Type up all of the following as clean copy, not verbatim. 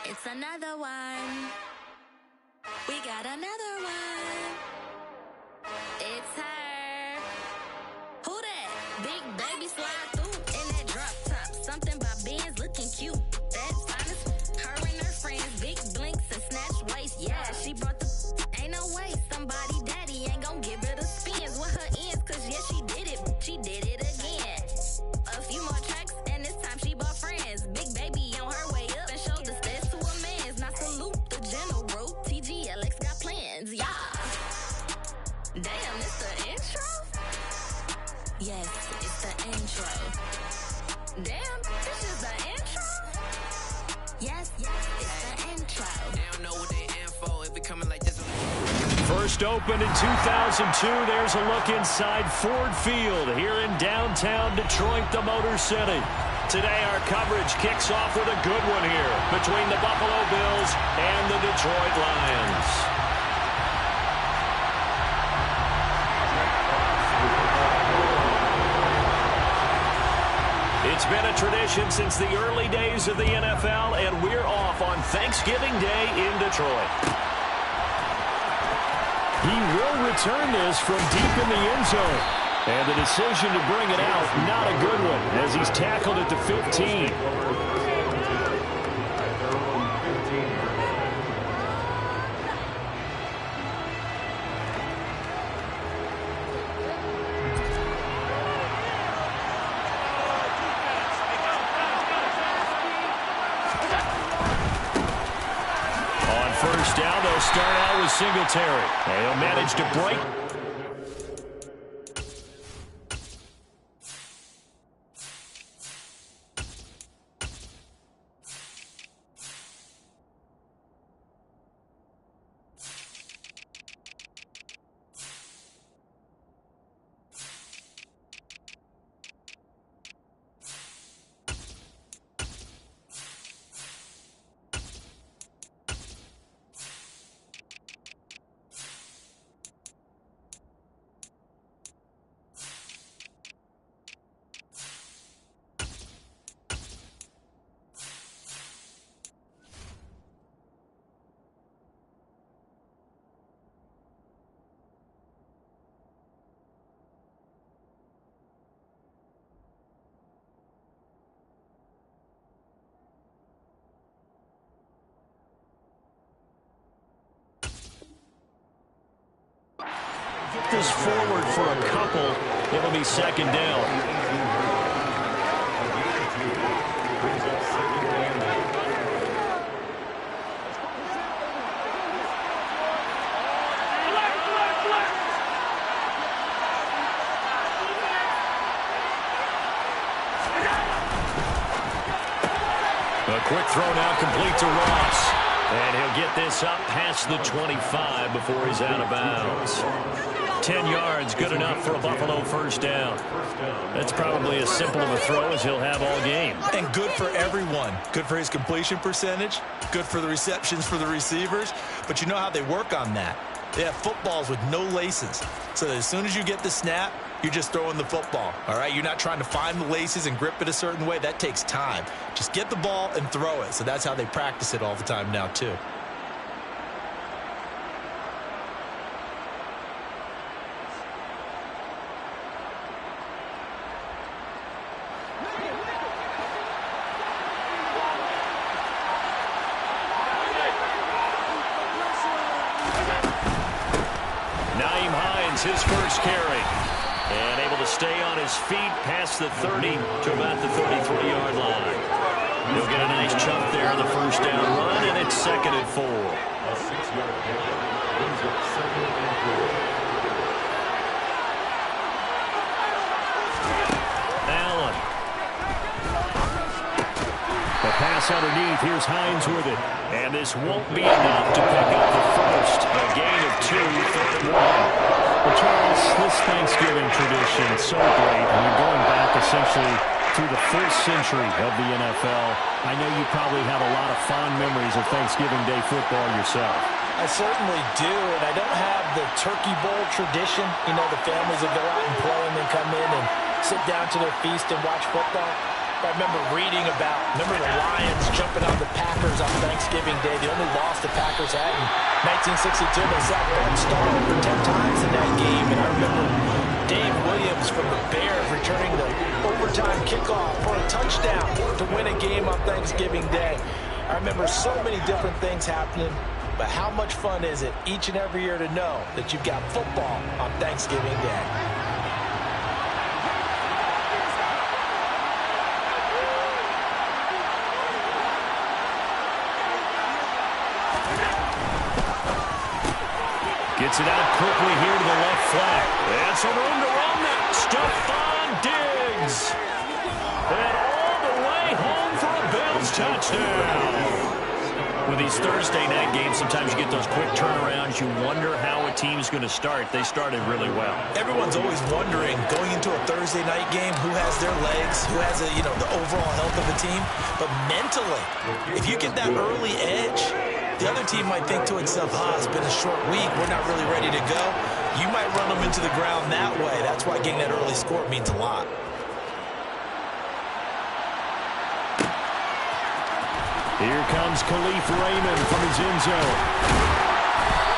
It's another one. We got another one. It's her. Who that? Big baby slide through in that drop top. Something by Benz looking cute. That's honest. Her and her friends, big blinks and snatch waist. Yeah, she brought the. Ain't no way somebody daddy ain't gon' give her the spins with her ends. Cause yeah, she did it. She did it again. A few more tracks and this time she bought friends. Big baby on her way up and showed the stats to a man's. Now salute the general. TGLX got plans, yeah. Damn, it's the intro? Yes, it's the intro. Damn, this is the intro? Yes, it's the intro. They don't know what they info. It be coming like this. First opened in 2002, there's a look inside Ford Field here in downtown Detroit, the Motor City. Today our coverage kicks off with a good one here between the Buffalo Bills and the Detroit Lions. It's been a tradition since the early days of the NFL, and we're off on Thanksgiving Day in Detroit. He will return this from deep in the end zone. And the decision to bring it out, not a good one, as he's tackled at the 15. On first down, they'll start out with Singletary. And he'll manage to break. This forward for a couple. It'll be second down. A quick throw now complete to Ross. And he'll get this up past the 25 before he's out of bounds. 10 yards, good enough for a Buffalo first down. That's probably as simple of a throw as he'll have all game. And good for everyone. Good for his completion percentage. Good for the receptions for the receivers. But you know how they work on that. They have footballs with no laces. So that as soon as you get the snap, you're just throwing the football. All right? You're not trying to find the laces and grip it a certain way. That takes time. Just get the ball and throw it. So that's how they practice it all the time now, too. His first carry. And able to stay on his feet past the 30 to about the 33-yard line. He'll get a nice chunk there in the first down run, and it's second and 4. Allen. The pass underneath. Here's Hines with it. And this won't be enough to pick up the first. A gain of 2, third and 1. Well, Charles, this Thanksgiving tradition is so great. I mean, going back essentially to the first century of the NFL, I know you probably have a lot of fond memories of Thanksgiving Day football yourself. I certainly do, and I don't have the Turkey Bowl tradition. You know, the families that go out and play and then come in and sit down to their feast and watch football. I remember reading about, remember the Lions jumping on the Packers on Thanksgiving Day. The only loss the Packers had in 1962. They sacked Bart Starr over 10 times in that game. And I remember Dave Williams from the Bears returning the overtime kickoff for a touchdown to win a game on Thanksgiving Day. I remember so many different things happening. But how much fun is it each and every year to know that you've got football on Thanksgiving Day? Gets it out quickly here to the left flank. And some room to run that. Stephon Diggs. And all the way home for a Bills touchdown. With these Thursday night games, sometimes you get those quick turnarounds. You wonder how a team's going to start. They started really well. Everyone's always wondering, going into a Thursday night game, who has their legs, who has the overall health of the team. But mentally, if you get that early edge, the other team might think to itself, it's been a short week, we're not really ready to go. You might run them into the ground that way. That's why getting that early score means a lot. Here comes Khalif Raymond from his end zone.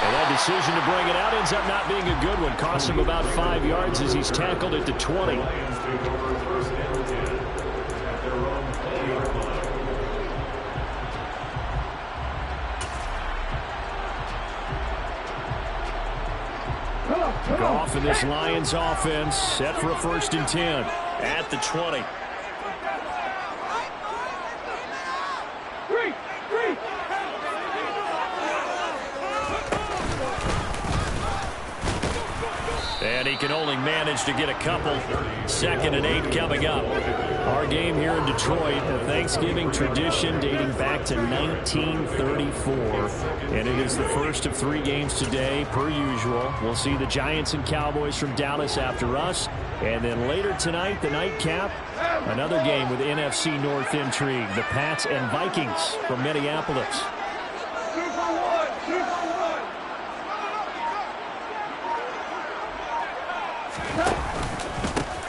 And that decision to bring it out ends up not being a good one. Cost him about 5 yards as he's tackled at the 20. Goff in this Lions offense set for a 1st and 10 at the 20. And he can only manage to get a couple. 2nd and 8 coming up. Our game here in Detroit, a Thanksgiving tradition dating back to 1934. And it is the first of 3 games today, per usual. We'll see the Giants and Cowboys from Dallas after us. And then later tonight, the nightcap, another game with NFC North intrigue. The Pats and Vikings from Minneapolis.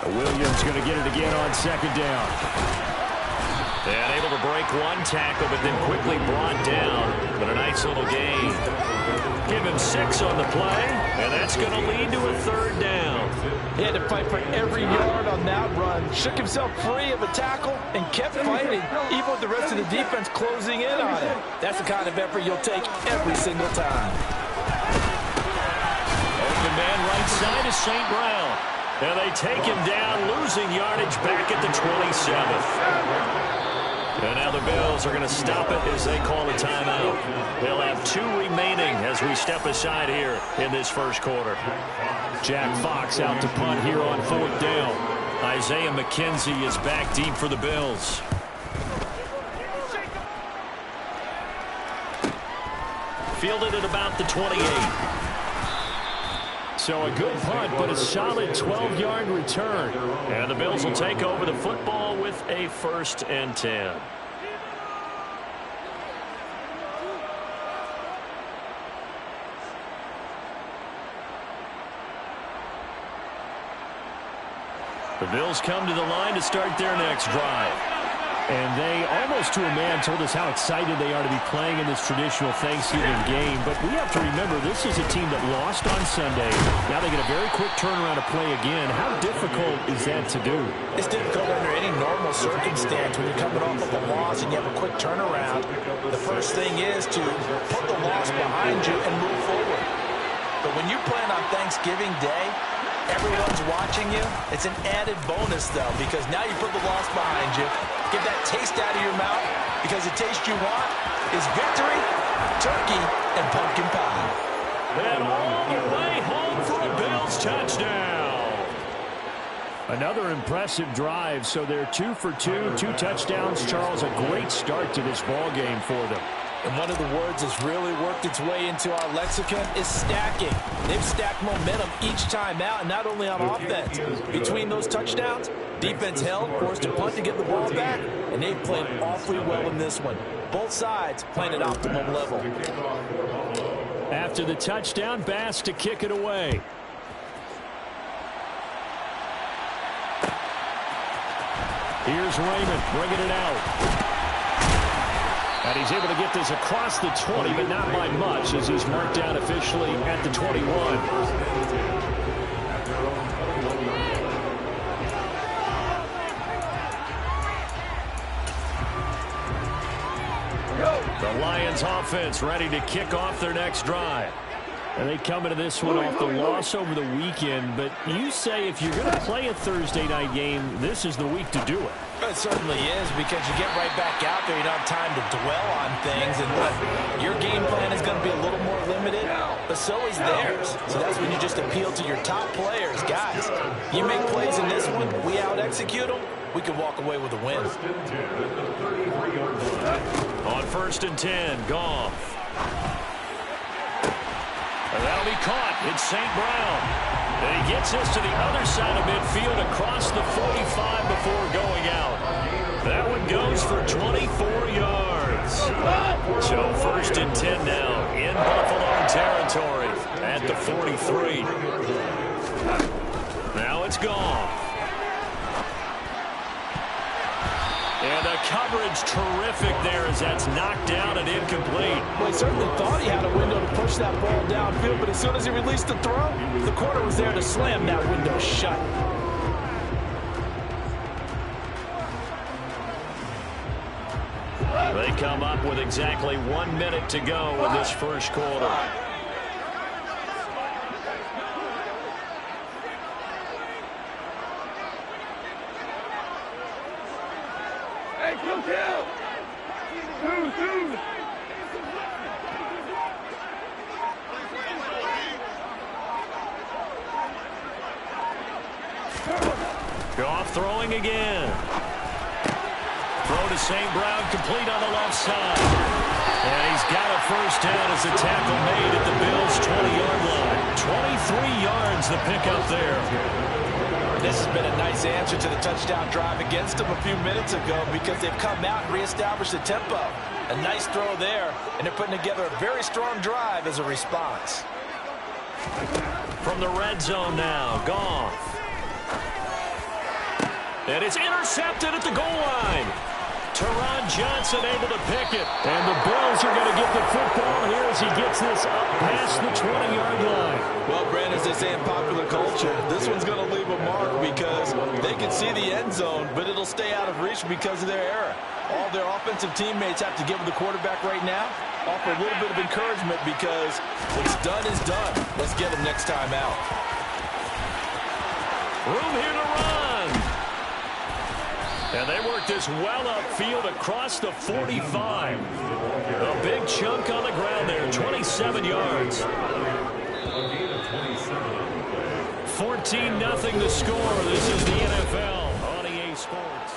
Williams going to get it again on 2nd down. And able to break one tackle, but then quickly brought down. But a nice little gain. Give him 6 on the play, and that's going to lead to a 3rd down. He had to fight for every yard on that run. Shook himself free of a tackle and kept fighting, even with the rest of the defense closing in on him. That's the kind of effort you'll take every single time. Open man right side is St. Brown. And they take him down, losing yardage back at the 27th. And now the Bills are going to stop it as they call a timeout. They'll have 2 remaining as we step aside here in this 1st quarter. Jack Fox out to punt here on 4th down. Isaiah McKenzie is back deep for the Bills. Fielded at about the 28. So a good punt, but a solid 12-yard return. And the Bills will take over the football with a 1st and 10. The Bills come to the line to start their next drive. And they, almost to a man, told us how excited they are to be playing in this traditional Thanksgiving game. But we have to remember, this is a team that lost on Sunday. Now they get a very quick turnaround to play again. How difficult is that to do? It's difficult under any normal circumstance when you're coming off of a loss and you have a quick turnaround. The first thing is to put the loss behind you and move forward. But when you're playing on Thanksgiving Day, everyone's watching you. It's an added bonus, though, because now you put the loss behind you. Get that taste out of your mouth, because the taste you want is victory, turkey, and pumpkin pie. And all the way home for a Bills touchdown. Another impressive drive, so they're 2 for 2, 2 touchdowns. Charles, a great start to this ball game for them. And one of the words that's really worked its way into our lexicon is stacking. They've stacked momentum each time out, and not only on offense. Between those touchdowns, defense held, forced to punt to get the ball back, and they've played awfully well in this one. Both sides playing at optimum level. After the touchdown, Bass to kick it away. Here's Raymond bringing it out. And he's able to get this across the 20, but not by much as he's marked down officially at the 21. The Lions offense ready to kick off their next drive. And they come into this one off the loss over the weekend, but you say if you're going to play a Thursday night game, this is the week to do it. It certainly is, because you get right back out there. You don't have time to dwell on things, and your game plan is going to be a little more limited, but so is theirs. So that's when you just appeal to your top players. Guys, you make plays in this one, we out-execute them, we can walk away with a win. On 1st and 10, Goff. And that'll be caught. It's St. Brown. And he gets this to the other side of midfield across the 45 before going out. That one goes for 24 yards. So 1st and 10 now in Buffalo territory at the 43. Now it's Goff. And the coverage terrific there as that's knocked down and incomplete. Well, he certainly thought he had a window to push that ball downfield, but as soon as he released the throw, the corner was there to slam that window shut. They come up with exactly 1 minute to go in this first quarter. Goff throwing again. Throw to St. Brown, complete on the left side. And he's got a first down as the tackle made at the Bills' 20-yard line. 23 yards the pickup there. This has been a nice answer to the touchdown drive against them a few minutes ago, because they've come out and reestablished the tempo. A nice throw there, and they're putting together a very strong drive as a response. From the red zone now, Goff. And it's intercepted at the goal line. Teron Johnson able to pick it. And the Bills are going to get the football here as he gets this up past the 20-yard line. Well, Brandon, as they say in popular culture, this one's going to leave a mark because they can see the end zone, but it'll stay out of reach because of their error. All their offensive teammates have to give the quarterback right now, offer a little bit of encouragement, because what's done is done. Let's get them next time out. Room here to run. And they work this well upfield across the 45. A big chunk on the ground there, 27 yards. 14-0 the score. This is the NFL on EA Sports.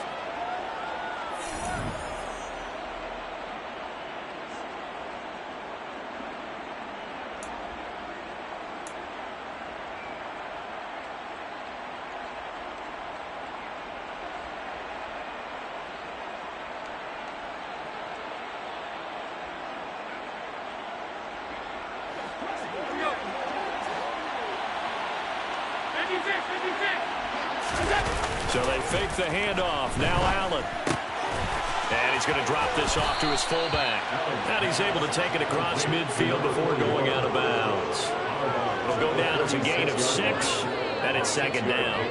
So they fake the handoff. Now Allen. And he's going to drop this off to his fullback. And he's able to take it across midfield before going out of bounds. It'll go down as a gain of 6, and it's 2nd down.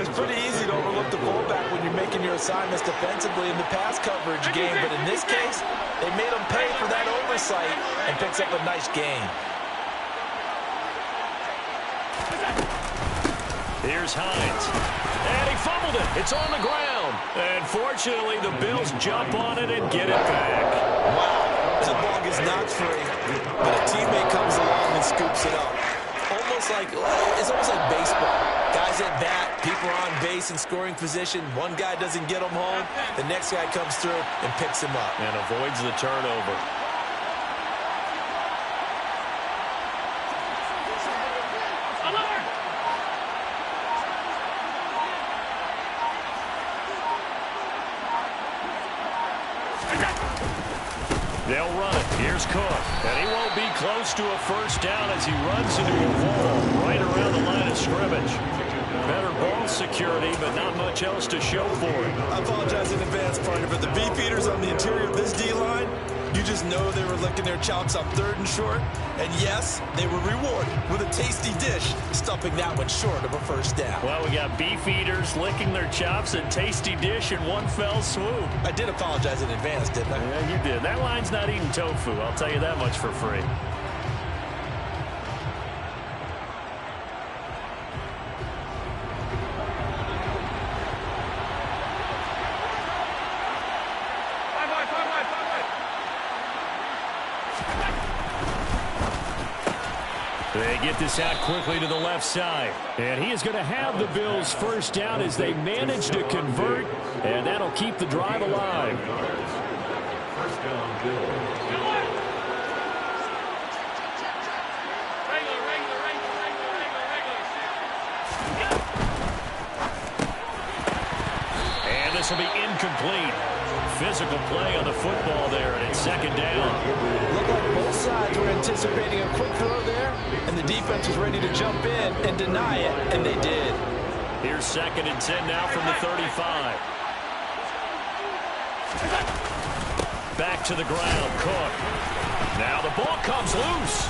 It's pretty easy to overlook the fullback when you're making your assignments defensively in the pass coverage game, but in this case, they made him pay for that oversight and picks up a nice gain. Here's Hines. And he fumbled it. It's on the ground. And fortunately, the Bills jump on it and get it back. Wow. The ball gets knocked free, but a teammate comes along and scoops it up. It's almost like baseball. Guys at bat, people are on base in scoring position. One guy doesn't get him home. The next guy comes through and picks him up. And avoids the turnover. They'll run it. Here's Cook. And he won't be close to a first down as he runs into a wall right around the line of scrimmage. Better ball field security, but not much else to show for it. I apologize in advance, partner, but the beefeaters on the interior of this D-line, you just know they were licking their chops on 3rd and short. And yes, they were rewarded with a tasty dish, stuffing that one short of a first down. Well, we got beefeaters licking their chops and tasty dish in one fell swoop. I did apologize in advance, didn't I? Yeah, you did. That line's not eating tofu, I'll tell you that much for free. They get this out quickly to the left side. And he is going to have the Bills first down as they manage to convert. And that'll keep the drive alive. First down, Bills. And this will be incomplete. Physical play on the football there, and it's 2nd down. Looked like both sides were anticipating a quick throw there, and the defense was ready to jump in and deny it, and they did. Here's 2nd and 10 now from the 35. Back to the ground, Cook. Now the ball comes loose.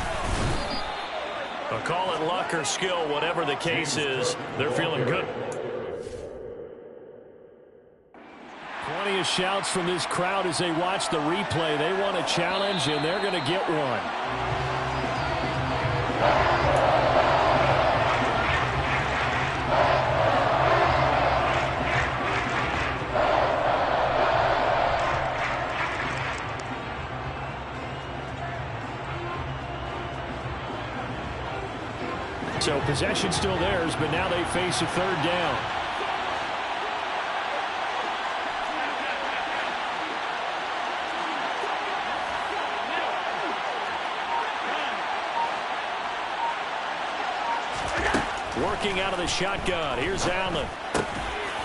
I'll call it luck or skill, whatever the case is. They're feeling good. Plenty of shouts from this crowd as they watch the replay. They want a challenge, and they're going to get one. So possession still theirs, but now they face a 3rd down. Working out of the shotgun. Here's Allen.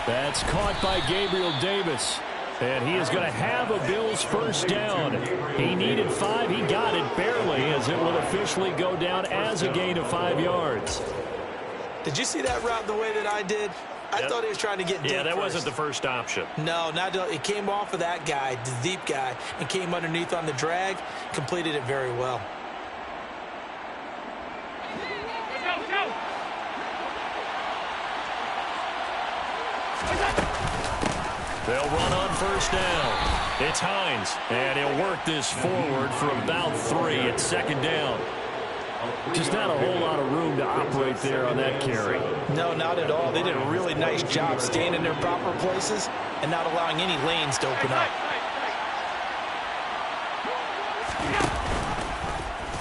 That's caught by Gabriel Davis. And he is going to have a Bills first down. He needed 5. He got it barely, as it will officially go down as a gain of 5 yards. Did you see that route the way that I did? I thought he was trying to get deep. Yeah, that first. wasn't the first option. No, not it came off of that guy, the deep guy, and came underneath on the drag. Completed it very well. They'll run on first down. It's Hines, and he'll work this forward for about 3 at 2nd down. Just not a whole lot of room to operate there on that carry. No, not at all. They did a really nice job staying in their proper places and not allowing any lanes to open up.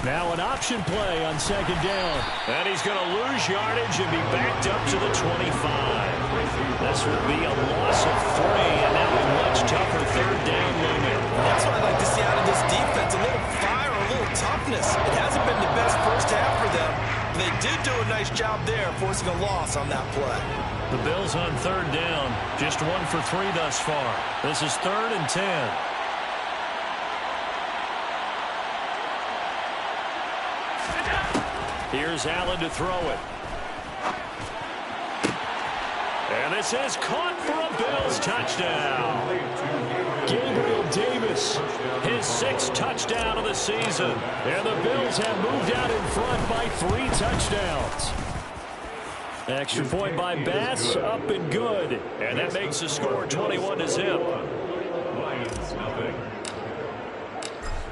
Now an option play on 2nd down. And he's going to lose yardage and be backed up to the 25. This will be a loss of 3, and now a much tougher 3rd down limit. That's what I like to see out of this defense, a little fire, a little toughness. It hasn't been the best first half for them. They did do a nice job there, forcing a loss on that play. The Bills on 3rd down, just 1 for 3 thus far. This is 3rd and 10. Here's Allen to throw it. And this is caught for a Bills touchdown. Gabriel Davis, his 6th touchdown of the season. And the Bills have moved out in front by 3 touchdowns. Extra point by Bass, up and good. And that makes the score 21-0.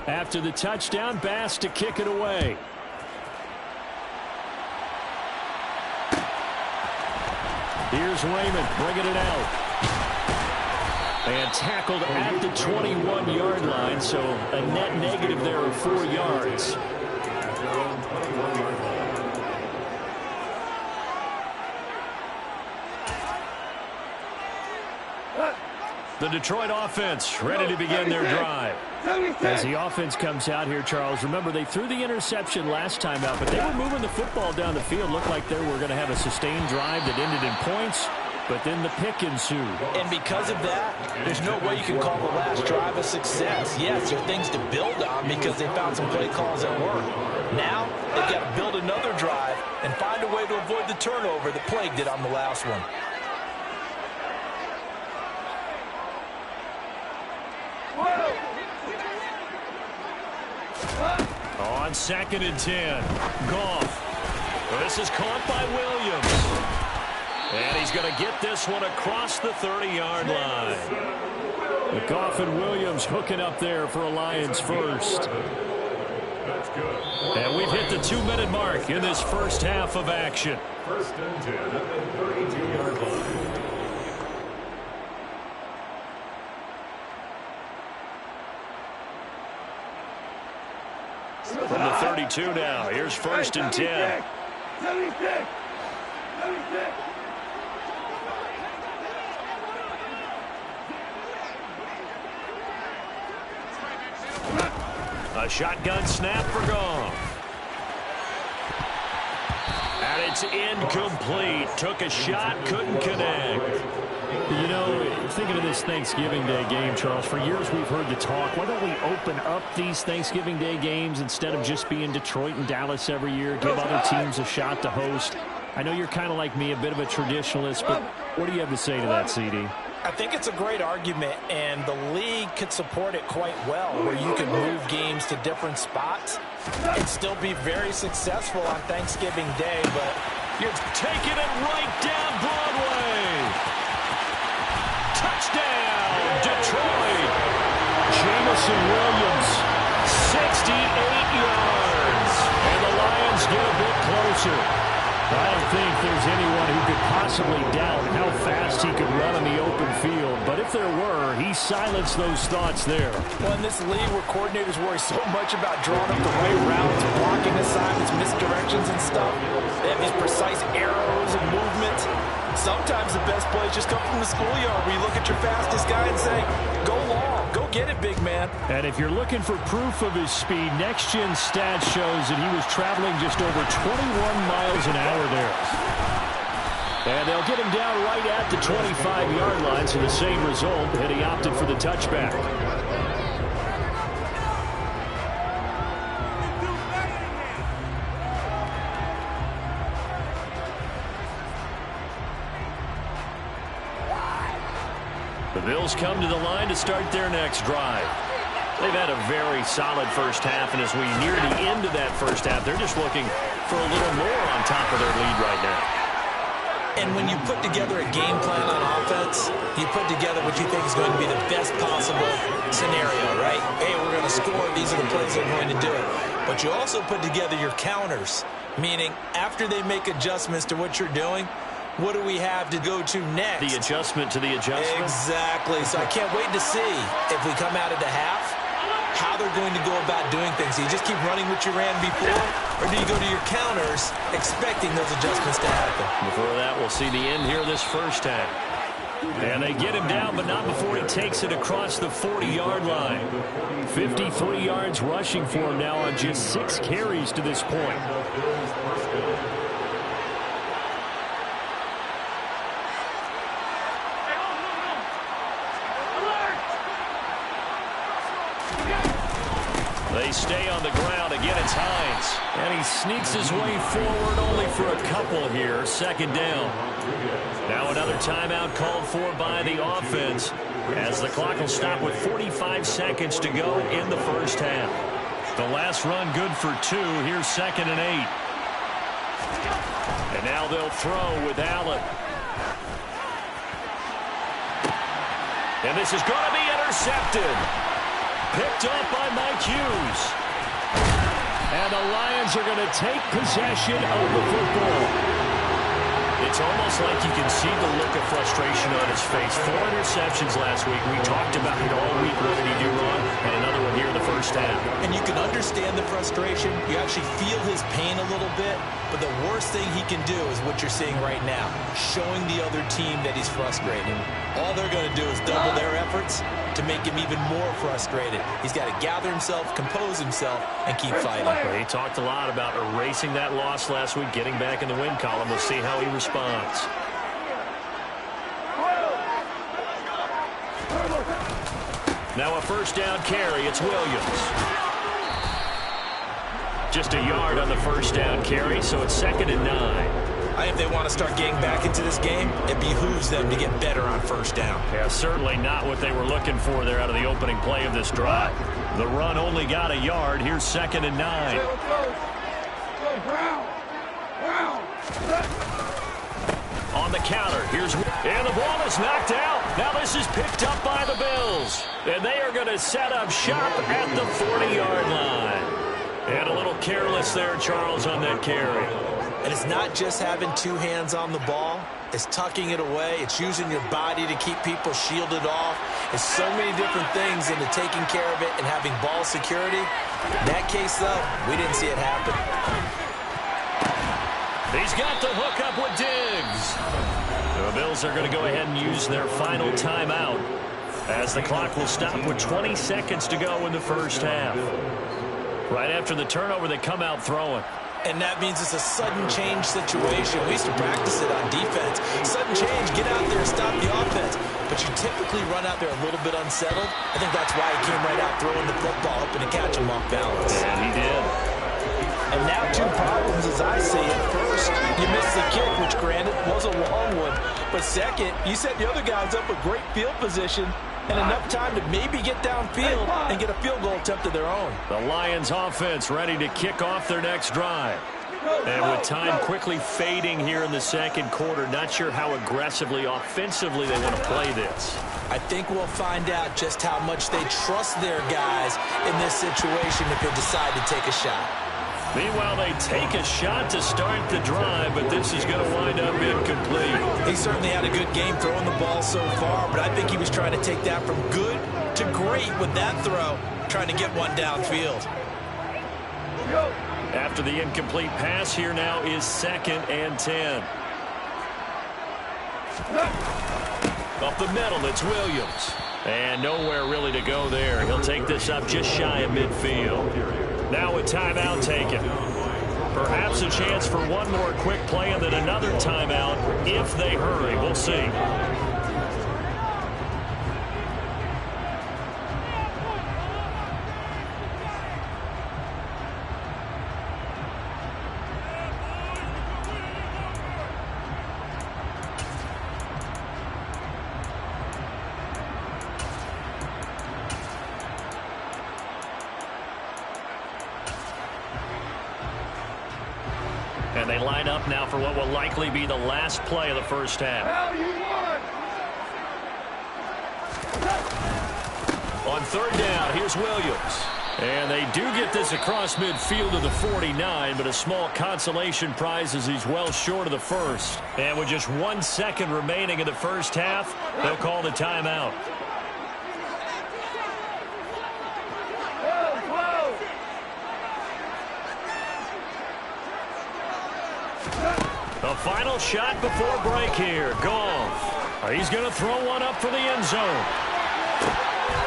After the touchdown, Bass to kick it away. Here's Raymond bringing it out. And tackled at the 21-yard line, so a net negative there of 4 yards. The Detroit offense ready to begin their drive. As the offense comes out here, Charles, remember they threw the interception last time out, but they were moving the football down the field. Looked like they were going to have a sustained drive that ended in points, but then the pick ensued. And because of that, there's no way you can call the last drive a success. Yes, there are things to build on because they found some play calls that work. Now, they've got to build another drive and find a way to avoid the turnover that plagued it on the last one. On 2nd and 10. Goff. Well, this is caught by Williams. And he's going to get this one across the 30-yard line. The Goff and Williams hooking up there for a Lions first. And we've hit the 2-minute mark in this first half of action. 1st and 10 at the 32-yard line. From the 32 now, here's 1st and 10. 76. A shotgun snap for Goff. And it's incomplete. Took a shot, couldn't connect. You know, thinking of this Thanksgiving Day game, Charles, for years we've heard the talk, why don't we open up these Thanksgiving Day games instead of just being Detroit and Dallas every year, give other teams a shot to host? I know you're kind of like me, a bit of a traditionalist, but what do you have to say to that, CD? I think it's a great argument, and the league could support it quite well, where you could move games to different spots and still be very successful on Thanksgiving Day, but you're taking it right down Broadway. Touchdown, Detroit. Jamison Williams, 68 yards. And the Lions get a bit closer. I don't think there's anyone who could possibly doubt how fast he could run in the open field. But if there were, he silenced those thoughts there. Well, in this league where coordinators worry so much about drawing up the right routes, blocking assignments, misdirections and stuff, they have these precise arrows and movements. Sometimes the best plays just come from the schoolyard where you look at your fastest guy and say, go long, go get it, big man. And if you're looking for proof of his speed, Next Gen Stats shows that he was traveling just over 21 miles an hour there. And they'll get him down right at the 25-yard line, so the same result, and he opted for the touchback. The Bills come to the line to start their next drive. They've had a very solid first half, and as we near the end of that first half, they're just looking for a little more on top of their lead right now. And when you put together a game plan on offense, you put together what you think is going to be the best possible scenario, right? Hey, we're going to score. These are the plays that are going to do it. But you also put together your counters, meaning after they make adjustments to what you're doing, what do we have to go to next? The adjustment to the adjustment? Exactly. So I can't wait to see if we come out of the half, how they're going to go about doing things. Do you just keep running what you ran before, or do you go to your counters expecting those adjustments to happen? Before that, we'll see the end here this first half. And they get him down, but not before he takes it across the 40-yard line. 53 yards rushing for him now on just 6 carries to this point. They stay on the ground. Again, it's Hines. And he sneaks his way forward only for a couple here. 2nd down. Now another timeout called for by the offense as the clock will stop with 45 seconds to go in the first half. The last run good for 2. Here's 2nd and 8. And now they'll throw with Allen. And this is going to be intercepted. Picked up by Mike Hughes. And the Lions are going to take possession of the football. It's almost like you can see the look of frustration on his face. 4 interceptions last week. We talked about it all week. What did he do wrong? And another one here in the first half. And you can understand the frustration. You actually feel his pain a little bit. But the worst thing he can do is what you're seeing right now, showing the other team that he's frustrated. All they're going to do is double their efforts to make him even more frustrated. He's got to gather himself, compose himself, and keep fighting. Well, he talked a lot about erasing that loss last week, getting back in the win column. We'll see how he responds. Now a first down carry. It's Williams. Just a yard on the first down carry, so it's 2nd and 9. If they want to start getting back into this game, it behooves them to get better on first down. Yeah, certainly not what they were looking for there out of the opening play of this drive. The run only got a yard. Here's 2nd and 9. On the counter, and the ball is knocked out. Now this is picked up by the Bills. And they are going to set up shop at the 40-yard line. And a little careless there, Charles, on that carry. And it's not just having two hands on the ball. It's tucking it away. It's using your body to keep people shielded off. It's so many different things into taking care of it and having ball security. In that case, though, we didn't see it happen. He's got the hookup with Diggs. The Bills are going to go ahead and use their final timeout as the clock will stop with 20 seconds to go in the first half. Right after the turnover, they come out throwing. And that means it's a sudden change situation. We used to practice it on defense. Sudden change, get out there and stop the offense. But you typically run out there a little bit unsettled. I think that's why he came right out throwing the football, hoping to catch him off balance. And he did. And now two problems as I see it. First, you missed the kick, which granted was a long one. But second, you set the other guys up with great field position and enough time to maybe get downfield and get a field goal attempt of their own. The Lions offense ready to kick off their next drive. And with time quickly fading here in the second quarter, not sure how aggressively, offensively they want to play this. I think we'll find out just how much they trust their guys in this situation if they decide to take a shot. Meanwhile, they take a shot to start the drive, but this is going to wind up incomplete. He certainly had a good game throwing the ball so far, but I think he was trying to take that from good to great with that throw, trying to get one downfield. After the incomplete pass, here now is 2nd and 10. Up the middle, it's Williams. And nowhere really to go there. He'll take this up just shy of midfield. Now a timeout taken. Perhaps a chance for one more quick play and then another timeout if they hurry. We'll see. And they line up now for what will likely be the last play of the first half. On 3rd down, here's Williams. And they do get this across midfield to the 49, but a small consolation prize as he's well short of the first. And with just 1 second remaining in the first half, they'll call the timeout. The final shot before break here. Goff. He's going to throw one up for the end zone.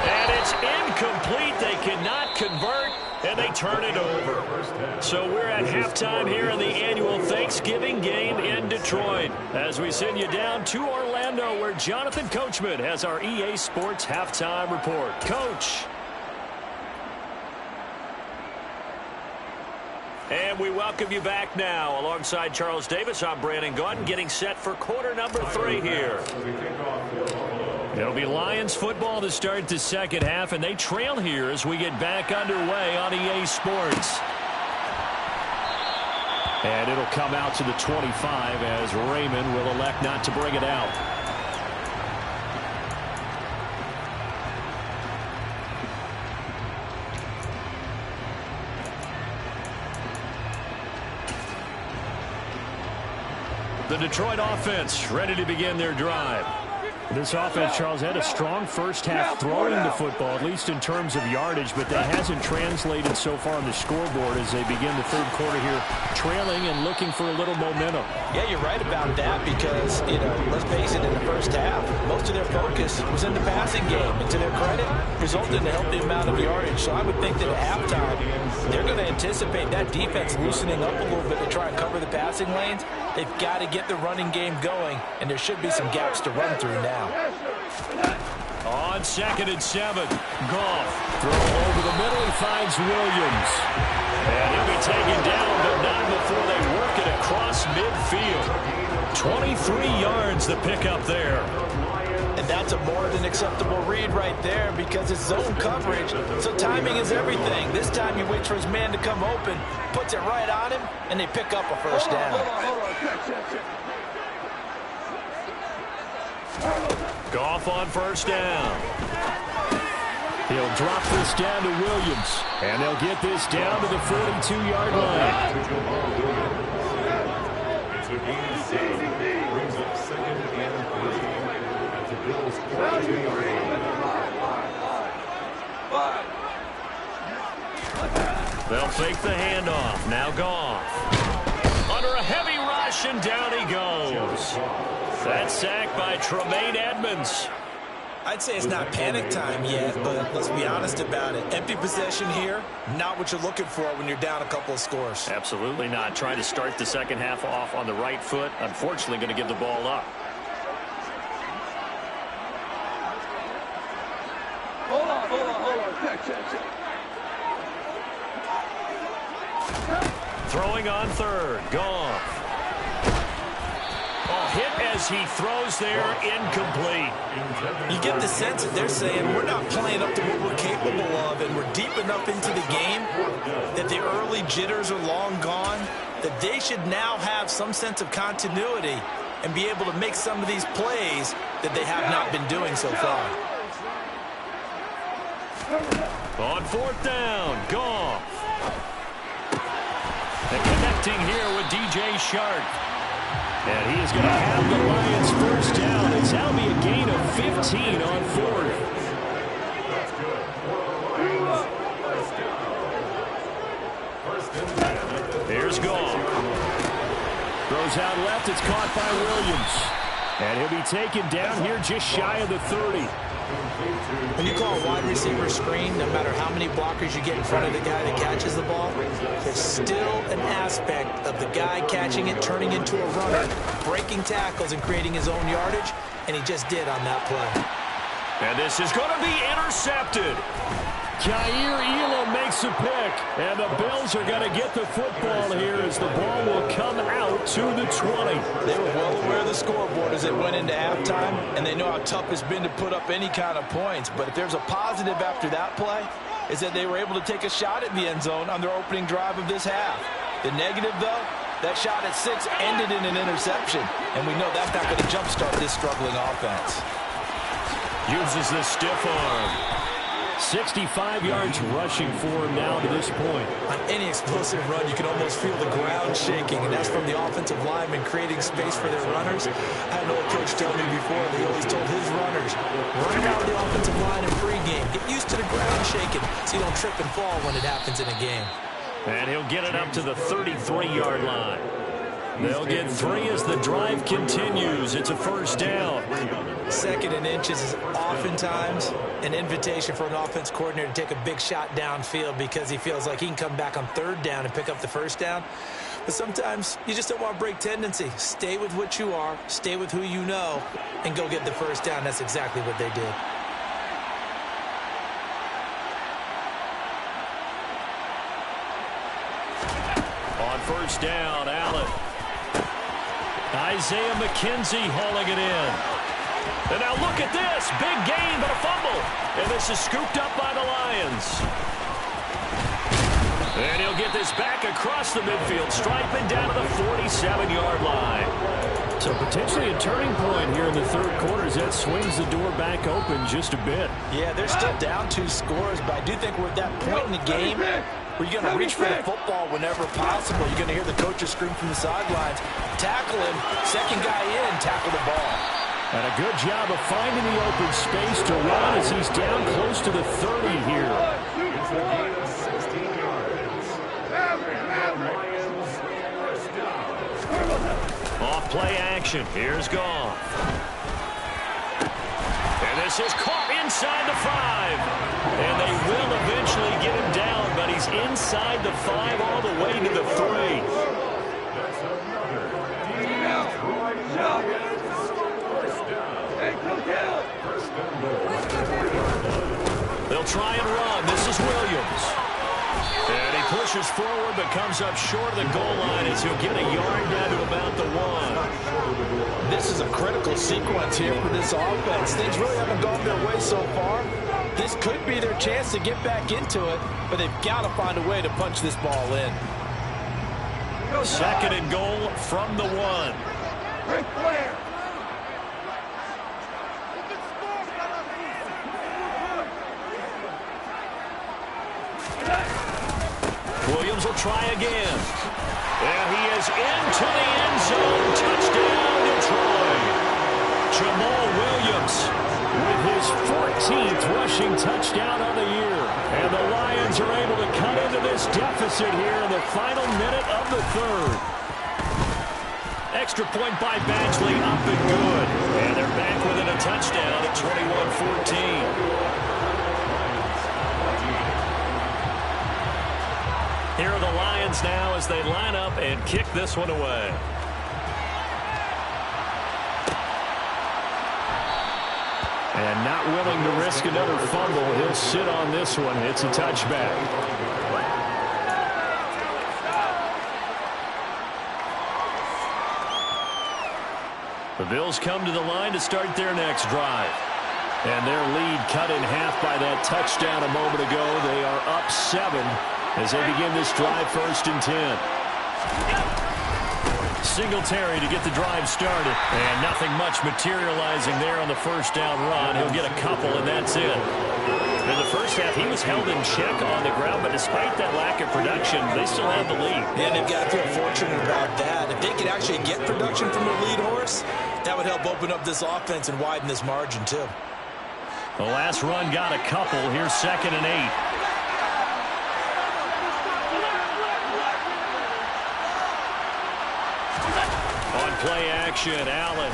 And it's incomplete. They cannot convert, and they turn it over. So we're at halftime here in the annual Thanksgiving game in Detroit as we send you down to Orlando where Jonathan Coachman has our EA Sports halftime report. Coach. And we welcome you back now. Alongside Charles Davis, I'm Brandon Gaudin, getting set for quarter number 3 here. It'll be Lions football to start the second half, and they trail here as we get back underway on EA Sports. And it'll come out to the 25 as Raymond will elect not to bring it out. The Detroit offense ready to begin their drive. This offense, Charles, had a strong first half throwing the football, at least in terms of yardage, but that hasn't translated so far on the scoreboard as they begin the third quarter here, trailing and looking for a little momentum. Yeah, you're right about that because, let's face it, in the first half, most of their focus was in the passing game. And to their credit, resulted in a healthy amount of yardage. So I would think that at halftime, they're going to anticipate that defense loosening up a little bit to try and cover the passing lanes. They've got to get the running game going, and there should be some gaps to run through now. On 2nd and 7. Goff. Throw over the middle. He finds Williams. And he'll be taken down, but not before they work it across midfield. 23 yards to pick up there. And that's a more than acceptable read right there because it's zone coverage, so timing is everything. This time he waits for his man to come open, puts it right on him, and they pick up a first down. Goff on first down. He'll drop this down to Williams, and they'll get this down to the 42-yard line. It's a gain of 6. Brings up 2nd and 3. At the Bills' 42-yard line. They'll fake the handoff. Now Goff. Under a heavy rush, and down he goes. That's sacked by Tremaine Edmonds. I'd say it's not panic time yet, but let's be honest about it. Empty possession here, not what you're looking for when you're down a couple of scores. Absolutely not. Trying to start the second half off on the right foot. Unfortunately, going to give the ball up. Hold on. Check. Throwing on 3rd. Goff. Hit as he throws there, incomplete. You get the sense that they're saying we're not playing up to what we're capable of, and we're deep enough into the game that the early jitters are long gone, that they should now have some sense of continuity and be able to make some of these plays that they have not been doing so far. On 4th down, Goff. And connecting here with DJ Shark. And he is going to have the Lions first down. It's now be a gain of 15 on 4th. Here's Goff. Throws out left. It's caught by Williams. And he'll be taken down here just shy of the 30. When you call a wide receiver screen, no matter how many blockers you get in front of the guy that catches the ball, there's still an aspect of the guy catching it, turning into a runner, breaking tackles and creating his own yardage, and he just did on that play. And this is going to be intercepted. Jair Elam makes a pick, and the Bills are going to get the football here as the ball will come out to the 20. They were well aware of the scoreboard as it went into halftime, and they know how tough it's been to put up any kind of points. But if there's a positive after that play, is that they were able to take a shot at the end zone on their opening drive of this half. The negative, though, that shot at 6 ended in an interception, and we know that's not going to jumpstart this struggling offense. Uses the stiff arm. 65 yards rushing for him now to this point. On any explosive run, you can almost feel the ground shaking, and that's from the offensive linemen creating space for their runners. I had an old coach tell me before, they always told his runners, run out of the offensive line in pregame. Get used to the ground shaking so you don't trip and fall when it happens in a game. And he'll get it up to the 33-yard line. They'll get 3 as the drive continues. It's a first down. 2nd and inches is oftentimes an invitation for an offense coordinator to take a big shot downfield because he feels like he can come back on 3rd down and pick up the first down. But sometimes you just don't want to break tendency. Stay with what you are, stay with who you know, and go get the first down. That's exactly what they did. On first down, Allen. Isaiah McKenzie hauling it in. And now look at this. Big gain, but a fumble. And this is scooped up by the Lions. And he'll get this back across the midfield stripe and down to the 47-yard line. So potentially a turning point here in the 3rd quarter as that swings the door back open just a bit. Yeah, they're still down 2 scores, but I do think we're at that point in the game where you're going to reach for the football whenever possible. You're going to hear the coaches scream from the sidelines, tackle him, 2nd guy in, tackle the ball. And a good job of finding the open space to run as he's down close to the 30 here. Off play action. Here's Goff. And this is caught inside the 5. And they will eventually get him down, but he's inside the 5 all the way to the 3. They'll try and run. This is Williams. And he pushes forward but comes up short of the goal line as he'll get a yard down to about the 1. This is a critical sequence here for this offense. Things really haven't gone their way so far. This could be their chance to get back into it, but they've got to find a way to punch this ball in. Second and goal from the 1. Williams will try again. And he is into the end zone. Touchdown, Detroit. Jamal Williams with his 14th rushing touchdown of the year. And the Lions are able to cut into this deficit here in the final minute of the third. Extra point by Badgley, up and good. And they're back within a touchdown at 21-14. Here are the Lions now as they line up and kick this one away. And not willing to risk another fumble. He'll sit on this one. It's a touchback. The Bills come to the line to start their next drive. And their lead cut in half by that touchdown a moment ago. They are up 7 as they begin this drive, 1st and 10. Singletary to get the drive started. And nothing much materializing there on the first down run. He'll get a couple, and that's it. In the first half, he was held in check on the ground, but despite that lack of production, they still have the lead. And they've got to feel fortunate about that. If they could actually get production from their lead horse, that would help open up this offense and widen this margin, too. The last run got a couple. Here's 2nd and 8. Play action, Allen.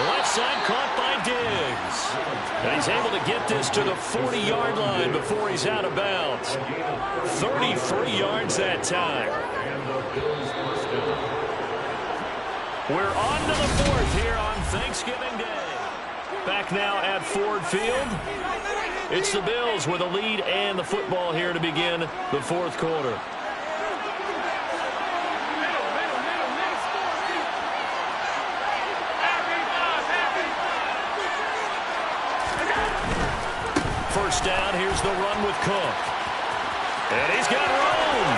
Left side caught by Diggs. And he's able to get this to the 40-yard line before he's out of bounds. 33 yards that time. We're on to the 4th here on Thanksgiving Day. Back now at Ford Field. It's the Bills with a lead and the football here to begin the 4th quarter. First down, here's the run with Cook. And he's got room.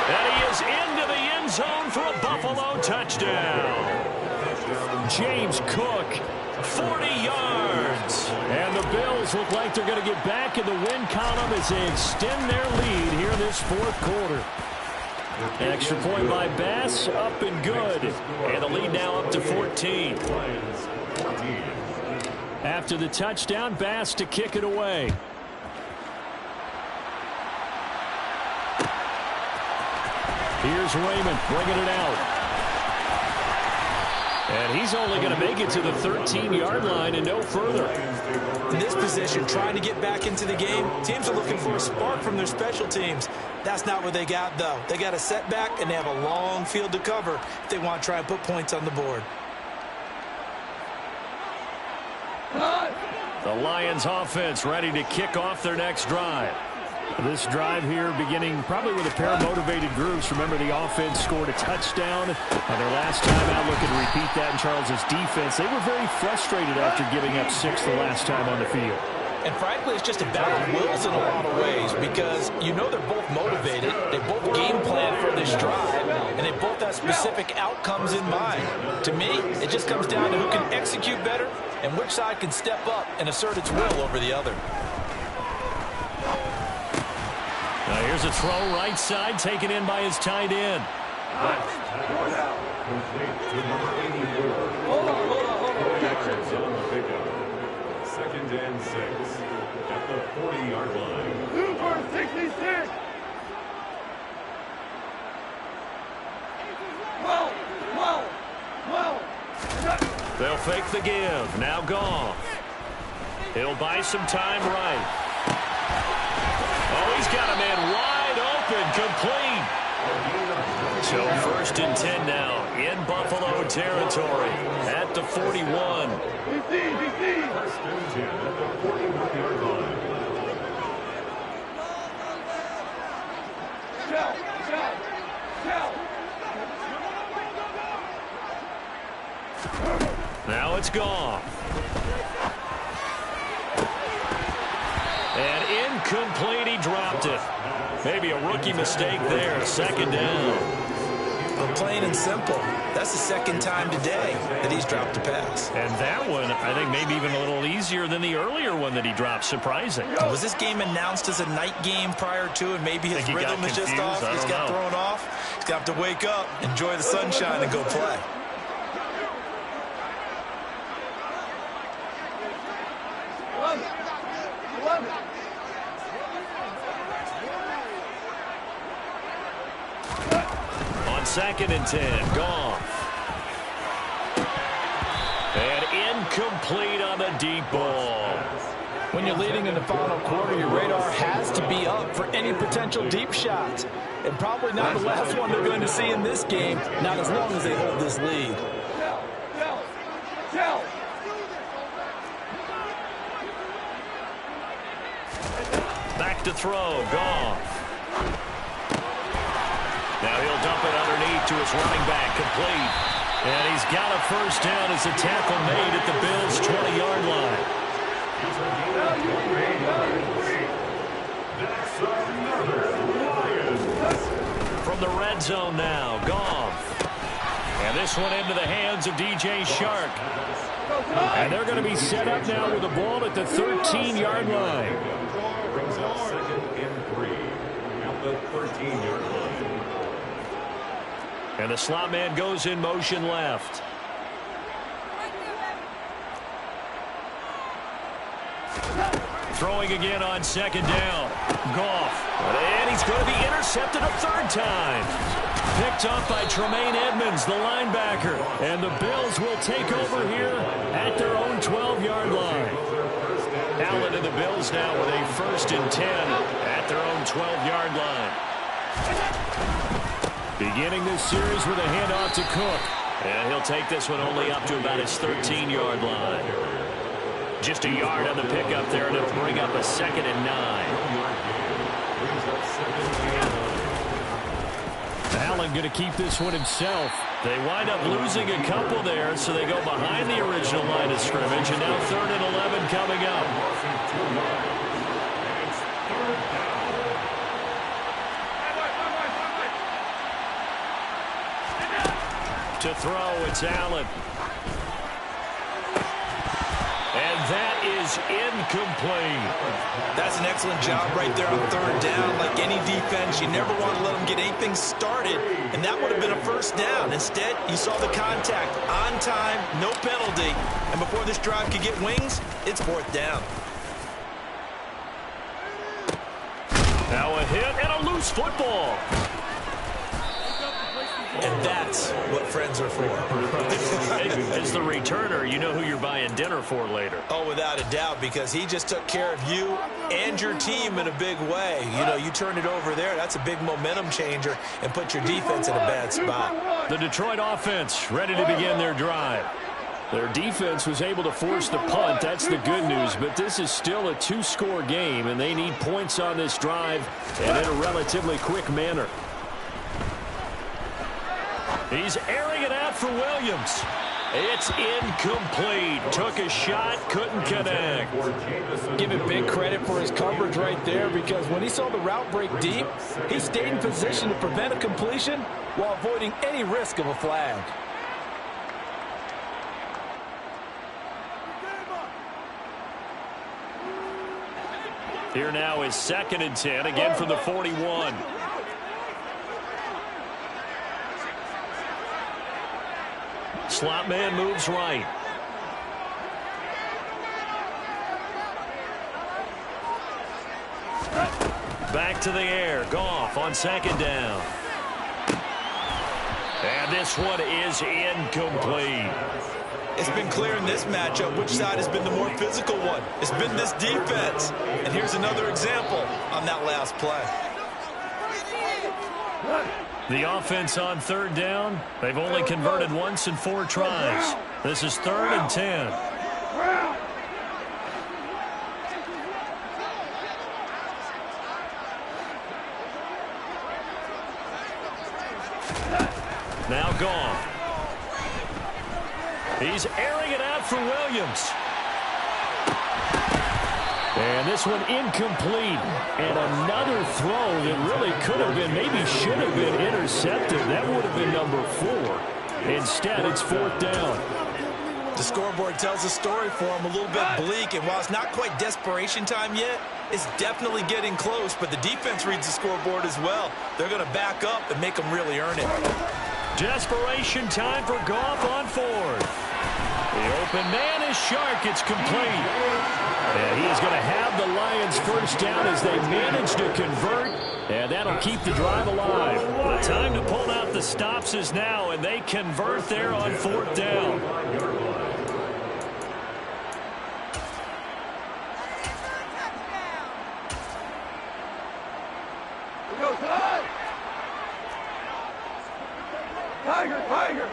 And he is into the end zone for a Buffalo touchdown. James Cook, 40 yards. And the Bills look like they're going to get back in the win column as they extend their lead here in this 4th quarter. Extra point by Bass, up and good. And the lead now up to 14. After the touchdown, Bass to kick it away. Here's Raymond bringing it out. And he's only going to make it to the 13-yard line and no further. In this position, trying to get back into the game, teams are looking for a spark from their special teams. That's not what they got, though. They got a setback, and they have a long field to cover if they want to try and put points on the board. The Lions offense ready to kick off their next drive. This drive here beginning probably with a pair of motivated groups. Remember, the offense scored a touchdown on their last time out. Looking to repeat that in Charles's defense. They were very frustrated after giving up 6 the last time on the field. And frankly, it's just a battle of wills in a lot of ways because you know they're both motivated. They both game plan for this drive, and they both have specific outcomes in mind. To me, it just comes down to who can execute better and which side can step up and assert its will over the other. Now here's a throw right side taken in by his tight end. Second and 6 at the 40-yard line. Super 66. They'll fake the give. Now Goff. He'll buy some time right. Oh, he's got a man wide open, complete. So 1st and 10 now in Buffalo territory at the 41. First and 10 at the 41-yard line. Now it's gone. And incomplete, he dropped it. Maybe a rookie mistake there, 2nd down. Well, plain and simple, that's the 2nd time today that he's dropped a pass. And that one, I think, maybe even a little easier than the earlier one that he dropped. Surprising. Was this game announced as a night game prior to, and maybe his rhythm is just off? He's got thrown off. He's got to wake up, enjoy the sunshine, and go play. On 2nd and 10, Goff. And incomplete on the deep ball. When you're leading in the final quarter, your radar has to be up for any potential deep shots. And probably not the last one they're going to see in this game, not as long as they hold this lead. Back to throw, Goff. Now he'll dump it underneath to his running back, complete. And he's got a 1st down as a tackle made at the Bills' 20-yard line. From the red zone now, Goff. And this one into the hands of DJ Shark. And they're going to be set up now with the ball at the 13-yard line. Brings up 2nd and 3 at the 13-yard line. And the slot man goes in motion left. Throwing again on 2nd down. Goff. And he's going to be intercepted a 3rd time. Picked up by Tremaine Edmonds, the linebacker. And the Bills will take over here at their own 12-yard line. Allen and the Bills now with a 1st and 10 at their own 12-yard line. Beginning this series with a handoff to Cook. And he'll take this one only up to about his 13-yard line. Just a yard on the pickup there, and it'll bring up a 2nd and 9. Allen going to keep this one himself. They wind up losing a couple there, so they go behind the original line of scrimmage, and now 3rd and 11 coming up. To throw, it's Allen. And that is incomplete. That's an excellent job right there on 3rd down. Like any defense, you never want to let them get anything started, and that would have been a 1st down. Instead, you saw the contact on time, no penalty, and before this drive could get wings, it's 4th down. Now a hit and a loose football. And that's what friends are for. As the returner, you know who you're buying dinner for later. Oh, without a doubt, because he just took care of you and your team in a big way. You know, you turn it over there, that's a big momentum changer and put your defense in a bad spot. The Detroit offense ready to begin their drive. Their defense was able to force the punt. That's the good news. But this is still a 2-score game, and they need points on this drive and in a relatively quick manner. He's airing it out for Williams. It's incomplete. Took a shot, couldn't connect. Give him big credit for his coverage right there, because when he saw the route break deep, he stayed in position to prevent a completion while avoiding any risk of a flag. Here now is 2nd and 10, again from the 41. Slot man moves right. Back to the air. Goff on 2nd down. And this one is incomplete. It's been clear in this matchup which side has been the more physical one. It's been this defense. And here's another example on that last play. The offense on third down, they've only converted once in 4 tries. This is 3rd and 10. Now gone. He's airing it out for Williams. And this one incomplete. And another throw that really could have been, maybe should have been intercepted. That would have been number 4. Instead, it's 4th down. The scoreboard tells a story for him, a little bit bleak. And while it's not quite desperation time yet, it's definitely getting close. But the defense reads the scoreboard as well. They're going to back up and make them really earn it. Desperation time for Goff on 4th. The open man is Shark. It's complete. And he is going to have the Lions first down as they manage to convert. And that'll keep the drive alive. The time to pull out the stops is now, and they convert there on 4th down. Tiger, Tiger!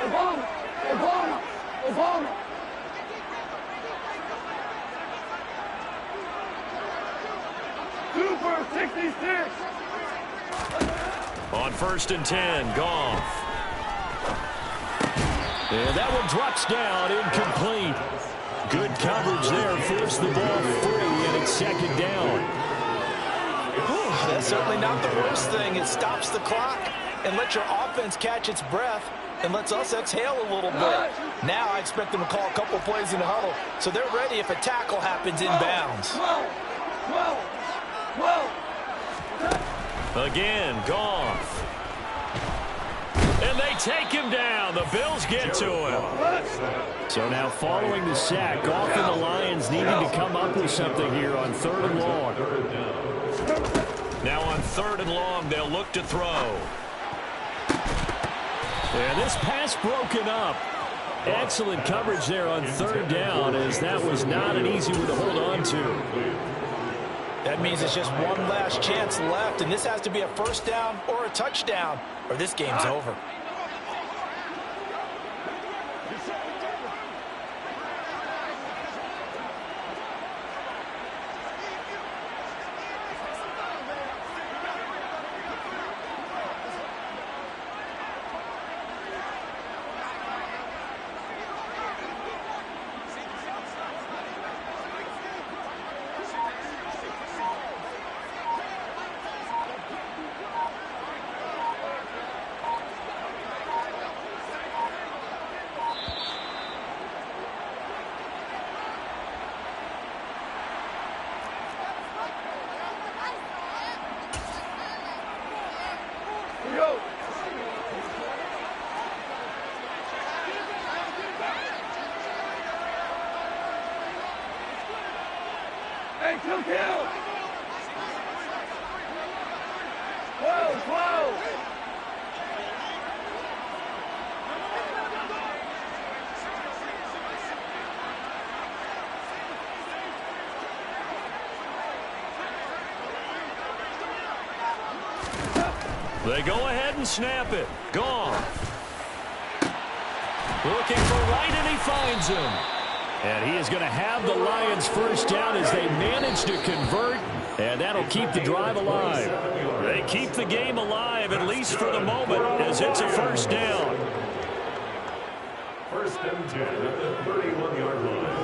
Obama! Obama! Obama! Super 66! On 1st and 10, Goff. And that one drops down, incomplete. Good coverage there, forced the ball free, and it's 2nd down. That's certainly not the worst thing. It stops the clock and lets your offense catch its breath and lets us exhale a little bit. Now I expect them to call a couple plays in the huddle so they're ready if a tackle happens inbounds. Again, Goff. And they take him down. The Bills get to him. So now following the sack, Goff and the Lions needing to come up with something here on 3rd and long. Now on 3rd and long, they'll look to throw. And this pass broken up. Excellent coverage there on 3rd down, as that was not an easy one to hold on to. That means it's just one last chance left, and this has to be a first down or a touchdown, or this game's over. They go ahead and snap it. Gone. Looking for Wright, and he finds him. And he is going to have the Lions first down as they manage to convert, and that'll keep the drive alive. They keep the game alive, at least for the moment, as it's a first down. 1st and 10 at the 31-yard line.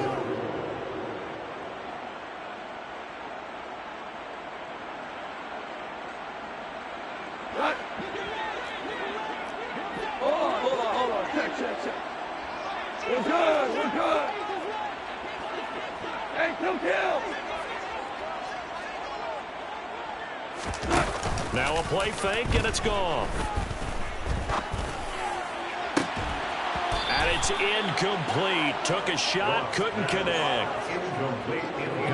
Hold on. Check. We're good. Hey, kill. Now a play fake, and it's gone. And it's incomplete. Took a shot, couldn't connect.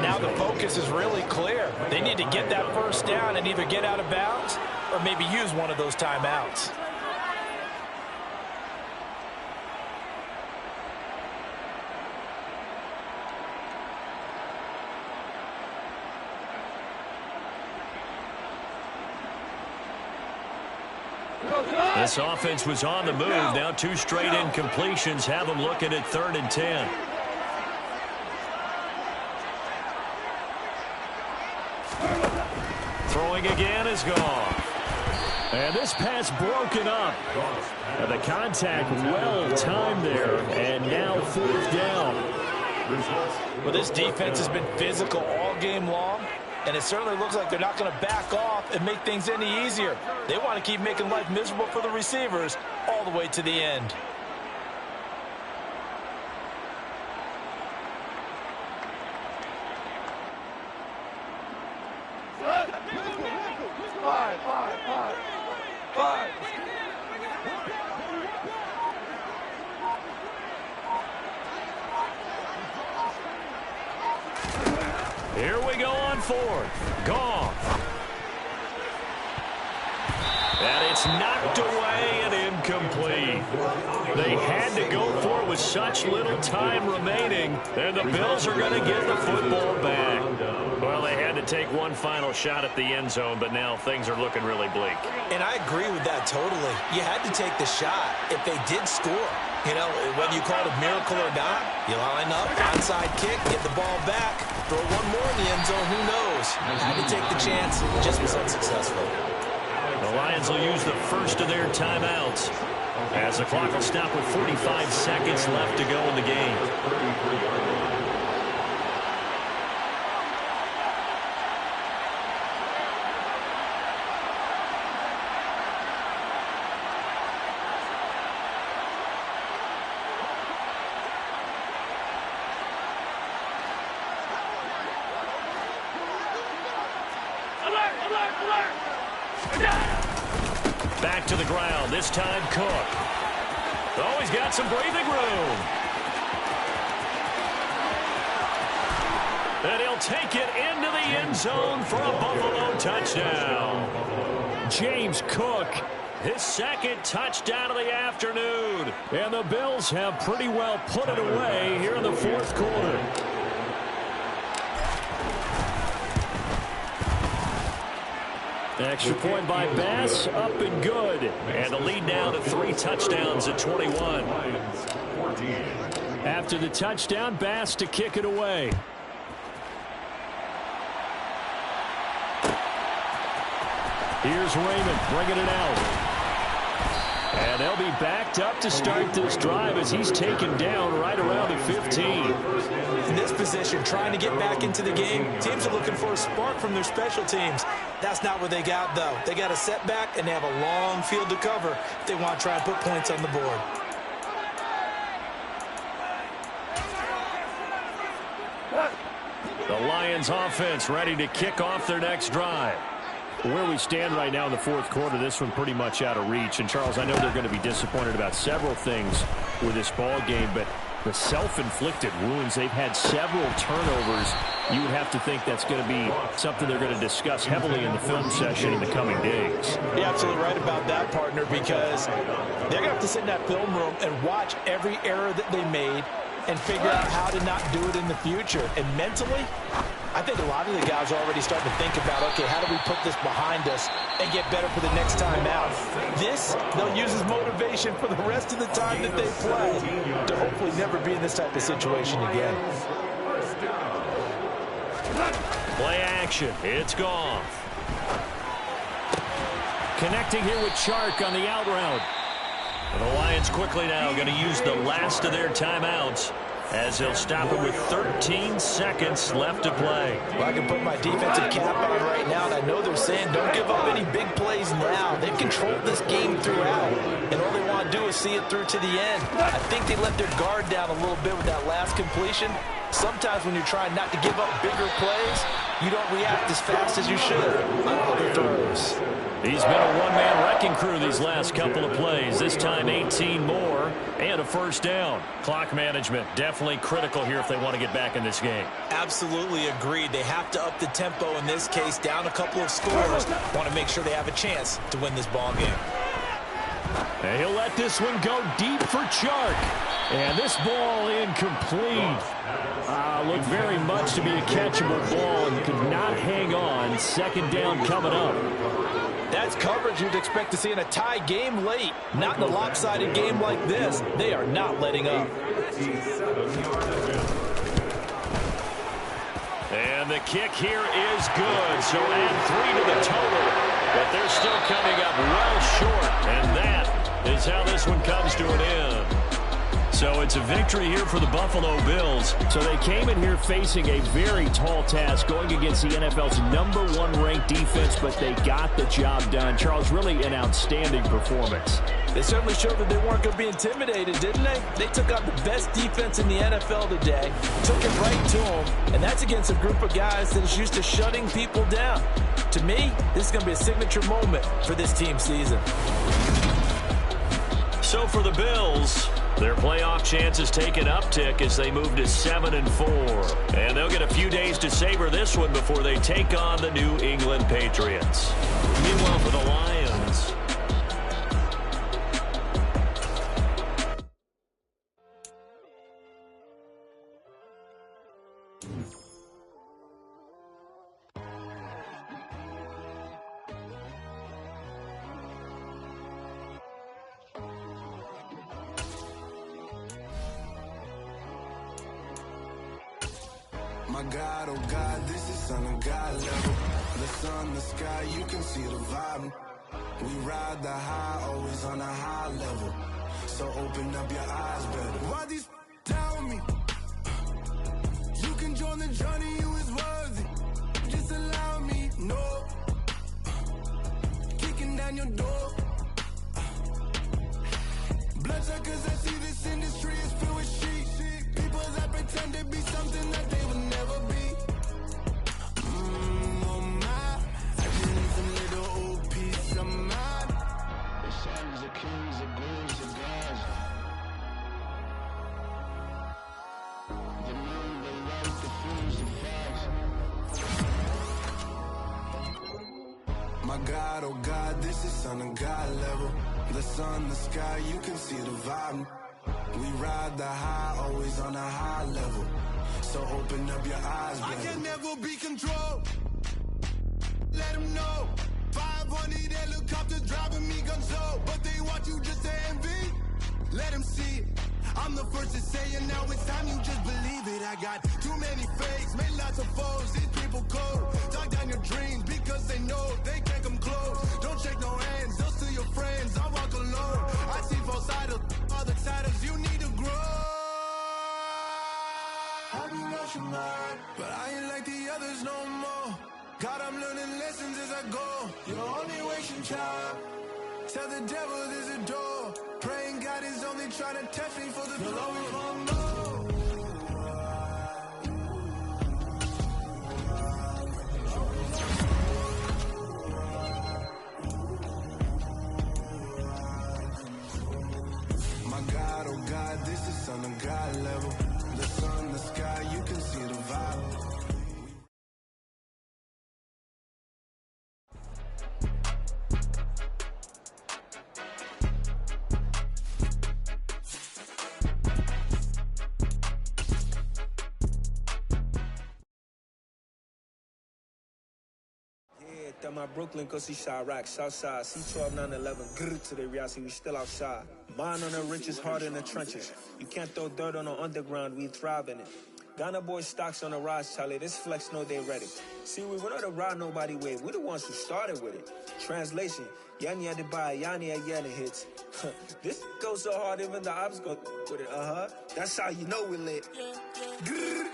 Now the focus is really clear. They need to get that first down and either get out of bounds or maybe use one of those timeouts. This offense was on the move. Now 2 straight incompletions have them looking at 3rd and 10. Throwing again is gone. And this pass broken up. And the contact well timed there. And now 4th down. Well, this defense has been physical all game long. And it certainly looks like they're not going to back off and make things any easier. They want to keep making life miserable for the receivers all the way to the end. Here we go on 4th. Gone. And it's knocked away and incomplete. They had to go for it with such little time remaining, and the Bills are going to get the football back. Well, they had to take one final shot at the end zone, but now things are looking really bleak. And I agree with that totally. You had to take the shot if they did score. You know, whether you call it a miracle or not, you line up, onside kick, get the ball back, throw one more in the end zone, who knows? Had to take the chance, just was unsuccessful. The Lions will use the first of their timeouts as the clock will stop with 45 seconds left to go in the game. Back to the ground, this time Cook. Oh, he's got some breathing room. And he'll take it into the end zone for a Buffalo touchdown. James Cook, his 2nd touchdown of the afternoon. And the Bills have pretty well put it away here in the 4th quarter. Extra point by Bass, up and good. And the lead now to 3 touchdowns at 21. After the touchdown, Bass to kick it away. Here's Raymond bringing it out. And they'll be backed up to start this drive as he's taken down right around the 15. In this position, trying to get back into the game, teams are looking for a spark from their special teams. That's not what they got, though. They got a setback, and they have a long field to cover if they want to try and put points on the board. The Lions offense ready to kick off their next drive. Where we stand right now in the 4th quarter, this one pretty much out of reach. And, Charles, I know they're going to be disappointed about several things with this ball game, but the self-inflicted wounds, they've had several turnovers. You would have to think that's going to be something they're going to discuss heavily in the film session in the coming days. You're absolutely right about that, partner, because they're going to have to sit in that film room and watch every error that they made and figure out how to not do it in the future. And mentally, I think a lot of the guys are already starting to think about, okay, how do we put this behind us and get better for the next time out? This, they'll use as motivation for the rest of the time that they play to hopefully never be in this type of situation again. Play action. It's gone. Connecting here with Chark on the out route. And the Lions quickly now going to use the last of their timeouts as they'll stop it with 13 seconds left to play. Well, I can put my defensive cap on right now, and I know they're saying don't give up any big plays now. They've controlled this game throughout, and all they want to do is see it through to the end. I think they let their guard down a little bit with that last completion. Sometimes when you're trying not to give up bigger plays, you don't react as fast as you should on other throws. He's been a one-man wrecking crew these last couple of plays. This time 18 more and a first down. Clock management definitely critical here if they want to get back in this game. Absolutely agreed. They have to up the tempo in this case, down a couple of scores. Want to make sure they have a chance to win this ball game. And he'll let this one go deep for Chark. And this ball incomplete. Looked very much to be a catchable ball and could not hang on. Second down coming up. That's coverage you'd expect to see in a tie game late. Not in a lopsided game like this. They are not letting up. And the kick here is good. So add 3 to the total. But they're still coming up well short. And that is how this one comes to an end. So it's a victory here for the Buffalo Bills. So they came in here facing a very tall task, going against the NFL's #1 ranked defense, but they got the job done. Charles, really an outstanding performance. They certainly showed that they weren't going to be intimidated, didn't they? They took out the best defense in the NFL today, took it right to them, and that's against a group of guys that is used to shutting people down. To me, this is going to be a signature moment for this team season. So for the Bills, their playoff chances take an uptick as they move to 7-4. And they'll get a few days to savor this one before they take on the New England Patriots. Meanwhile, for the Lions, My God, oh God, this is Son of God level. The sun, the sky, you can see the vibe. We ride the high, always on a high level. So open up your eyes better. Why these tell me? You can join the journey, you is worthy. Just allow me, no. Kicking down your door. Bloodsuckers, I see this industry is filled with sheep. People that pretend to be something that they will never be. Oh my, I just need some little old peace of mind. The sons of kings, the gods of gods. The moon, the light, the fools, the facts. My God, oh God, this is Son of God level. The sun, the sky, you can see the vibe. We ride the high, always on a high level. So open up your eyes, baby. I can never be controlled. Let them know. 500 helicopters driving me gunso. But they want you just to envy. Let them see it. I'm the first to say it, now it's time you just believe it. I got too many fakes, made lots of foes. These people cold. Talk down your dreams because they know they can't come close. Don't shake no hands, they'll steal your friends. I walk alone. I see false idols, other titles, you need to grow. I be rushing mine, but I ain't like the others no more. God, I'm learning lessons as I go. You're only wasting time. Tell the devil there's a door. Praying God is only trying to touch me for the glory from more. My God, oh God, this is Son of God level. The sun, the sky, you can see the vibe. My Brooklyn, cause he shot rock, Southside, C12, 911, grrr to the reality, we still outside. Mine on the riches, hard in the trenches. You can't throw dirt on the underground, we thrive in it. Ghana boys stocks on the rise, Charlie, this flex know they ready. See, we're not a ride nobody wave, we're the ones who started with it. Translation, Yanni had to buy, Yanni had Yanni hits. This goes so hard, even the ops go with it, That's how you know we lit. Grrr.